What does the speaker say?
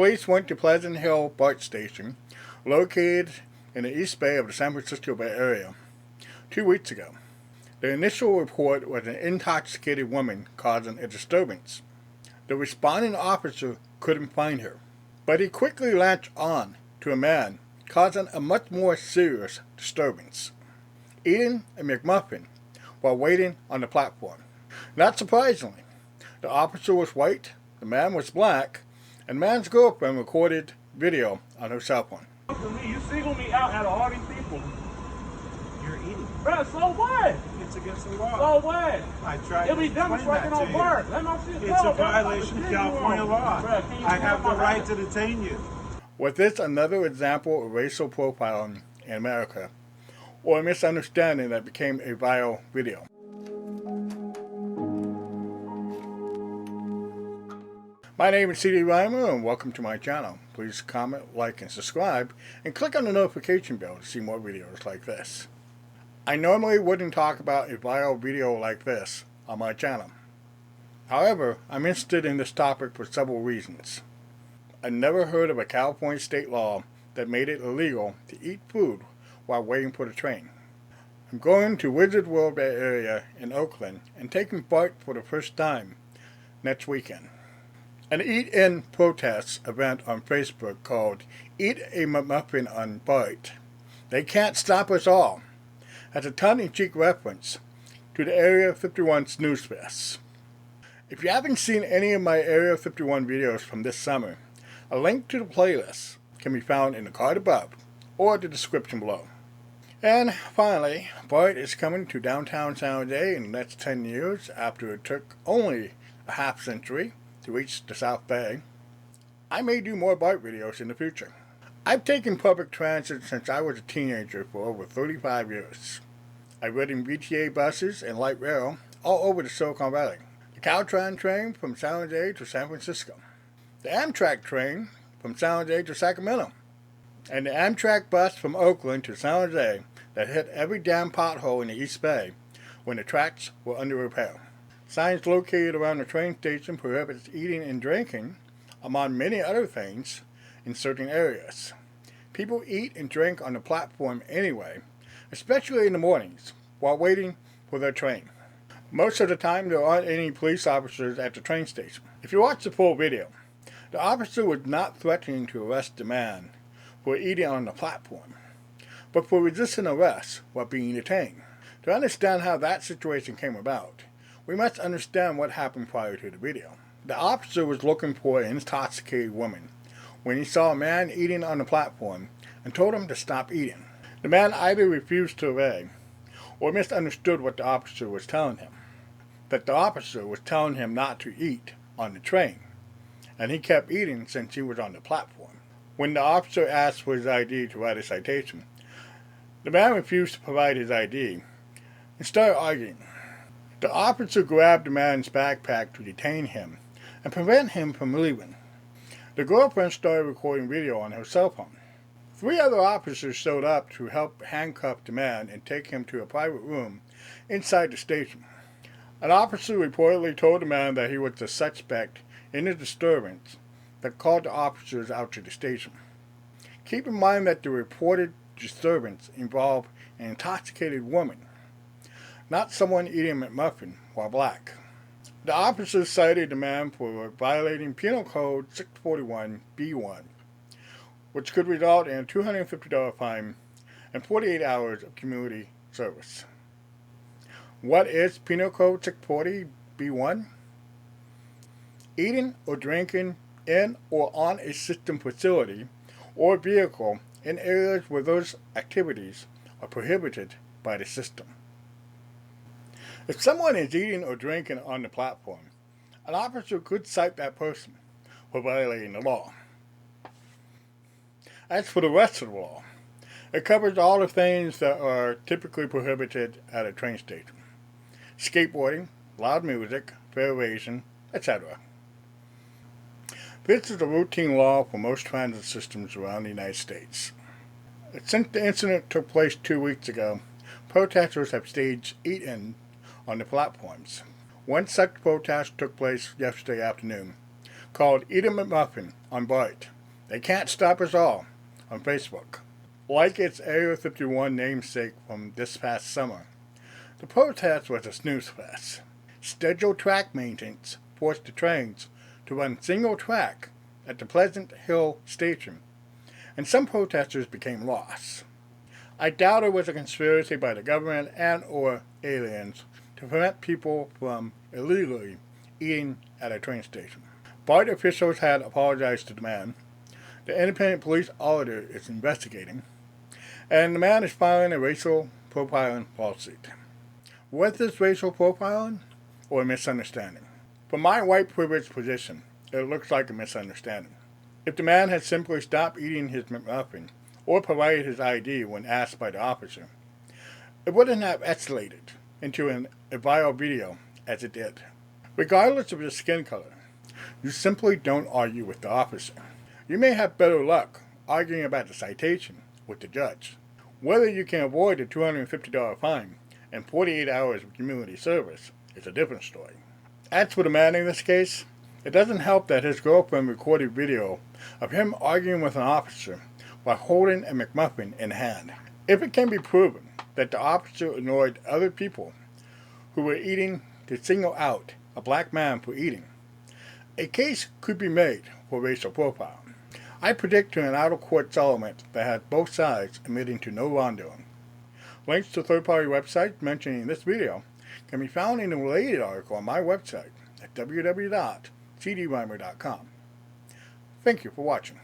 Police went to Pleasant Hill BART station, located in the East Bay of the San Francisco Bay Area, 2 weeks ago. The initial report was an intoxicated woman causing a disturbance. The responding officer couldn't find her, but he quickly latched on to a man causing a much more serious disturbance, eating a McMuffin while waiting on the platform. Not surprisingly, the officer was white, the man was black, and the man's girlfriend recorded video on her cell phone. You single me out out of all these people. You're eating. Bro, so what? It's against the law. So what? I tried It'll be to done explain working that on to you. BART. Let my shit It's go, a bro. violation of California law. Bro, can you I have the stop my right to detain you. Was this another example of racial profiling in America, or a misunderstanding that became a viral video? My name is cdreimer and welcome to my channel. Please comment, like, and subscribe, and click on the notification bell to see more videos like this. I normally wouldn't talk about a viral video like this on my channel. However, I'm interested in this topic for several reasons. I never heard of a California state law that made it illegal to eat food while waiting for the train. I'm going to Wizard World Bay Area in Oakland and taking BART for the first time next weekend. An eat-in protest event on Facebook called Eat A McMuffin on BART. They can't stop us all, has a tongue-in-cheek reference to the Area 51 snooze fest. If you haven't seen any of my Area 51 videos from this summer, a link to the playlist can be found in the card above or the description below. And finally, BART is coming to downtown San Jose in the next 10 years after it took only a half century to reach the South Bay. I may do more BART videos in the future. I've taken public transit since I was a teenager for over 35 years. I've ridden VTA buses and light rail all over the Silicon Valley. The Caltrain train from San Jose to San Francisco. The Amtrak train from San Jose to Sacramento. And the Amtrak bus from Oakland to San Jose that hit every damn pothole in the East Bay when the tracks were under repair. Signs located around the train station prohibits eating and drinking, among many other things, in certain areas. People eat and drink on the platform anyway, especially in the mornings, while waiting for their train. Most of the time there aren't any police officers at the train station. If you watch the full video, the officer was not threatening to arrest the man for eating on the platform, but for resisting arrest while being detained. To understand how that situation came about, we must understand what happened prior to the video. The officer was looking for an intoxicated woman when he saw a man eating on the platform and told him to stop eating. The man either refused to obey or misunderstood what the officer was telling him, that the officer was telling him not to eat on the train, and he kept eating since he was on the platform. When the officer asked for his ID to write a citation, the man refused to provide his ID and started arguing. The officer grabbed the man's backpack to detain him and prevent him from leaving. The girlfriend started recording video on her cell phone. 3 other officers showed up to help handcuff the man and take him to a private room inside the station. An officer reportedly told the man that he was the suspect in the disturbance that called the officers out to the station. Keep in mind that the reported disturbance involved an intoxicated woman, not someone eating a McMuffin while black. The officers cited the man for violating Penal Code 641B1, which could result in a $250 fine and 48 hours of community service. What is Penal Code 640B1? Eating or drinking in or on a system facility or vehicle in areas where those activities are prohibited by the system. If someone is eating or drinking on the platform, an officer could cite that person for violating the law. As for the rest of the law, it covers all the things that are typically prohibited at a train station: skateboarding, loud music, fair raising, etc. This is a routine law for most transit systems around the United States. Since the incident took place 2 weeks ago, protesters have staged eat-in on the platforms. One such protest took place yesterday afternoon, called Eating A McMuffin on BART. They can't stop us all on Facebook. Like its Area 51 namesake from this past summer, the protest was a snooze fest. Scheduled track maintenance forced the trains to run single track at the Pleasant Hill station, and some protesters became lost. I doubt it was a conspiracy by the government and or aliens to prevent people from illegally eating at a train station. BART officials had apologized to the man. The independent police auditor is investigating, and the man is filing a racial profiling lawsuit. Was this racial profiling or a misunderstanding? From my white privileged position, it looks like a misunderstanding. If the man had simply stopped eating his McMuffin or provided his ID when asked by the officer, it wouldn't have escalated into a viral video as it did. Regardless of your skin color, you simply don't argue with the officer. You may have better luck arguing about the citation with the judge. Whether you can avoid a $250 fine and 48 hours of community service is a different story. As for the man in this case, it doesn't help that his girlfriend recorded video of him arguing with an officer while holding a McMuffin in hand. If it can be proven that the officer ignored other people who were eating to single out a black man for eating, a case could be made for racial profile. I predict to an out-of-court settlement that has both sides admitting to no wrongdoing. Links to third-party websites mentioned in this video can be found in the related article on my website at www.cdreimer.com. Thank you for watching.